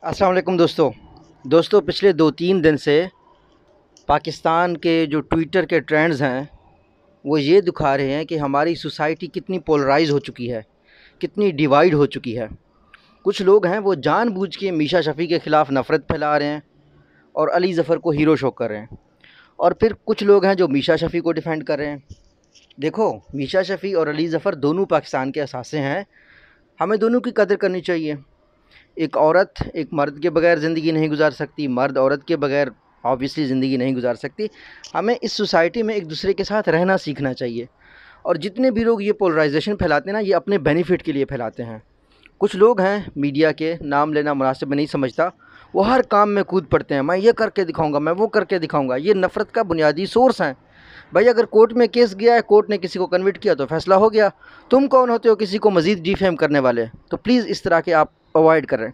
अस्सलाम वालेकुम दोस्तों पिछले 2-3 दिन से पाकिस्तान के जो ट्विटर के ट्रेंड्स हैं वो ये दिखा रहे हैं कि हमारी सोसाइटी कितनी पोलराइज़ हो चुकी है, कितनी डिवाइड हो चुकी है। कुछ लोग हैं वो जानबूझ के मीशा शफ़ी के ख़िलाफ़ नफ़रत फैला रहे हैं और अली ज़फ़र को हीरो शो कर रहे हैं, और फिर कुछ लोग हैं जो मीशा शफ़ी को डिफेंड कर रहे हैं। देखो, मीशा शफ़ी और अली ज़फ़र दोनों पाकिस्तान के असासे हैं, हमें दोनों की कदर करनी चाहिए। एक औरत एक मर्द के बगैर ज़िंदगी नहीं गुजार सकती, मर्द औरत के बगैर ऑब्वियसली ज़िंदगी नहीं गुजार सकती। हमें इस सोसाइटी में एक दूसरे के साथ रहना सीखना चाहिए। और जितने भी लोग ये पोलराइजेशन फैलाते हैं ना, ये अपने बेनिफिट के लिए फैलाते हैं। कुछ लोग हैं मीडिया के, नाम लेना मुनासिब नहीं समझता, वो हर काम में कूद पड़ते हैं, मैं ये करके दिखाऊंगा, मैं वो करके दिखाऊंगा। ये नफ़रत का बुनियादी सोर्स हैं। भाई अगर कोर्ट में केस गया है, कोर्ट ने किसी को कन्विक्ट किया तो फैसला हो गया। तुम कौन होते हो किसी को मज़ीद डिफेम करने वाले? तो प्लीज़ इस तरह के आप अवॉइड करें।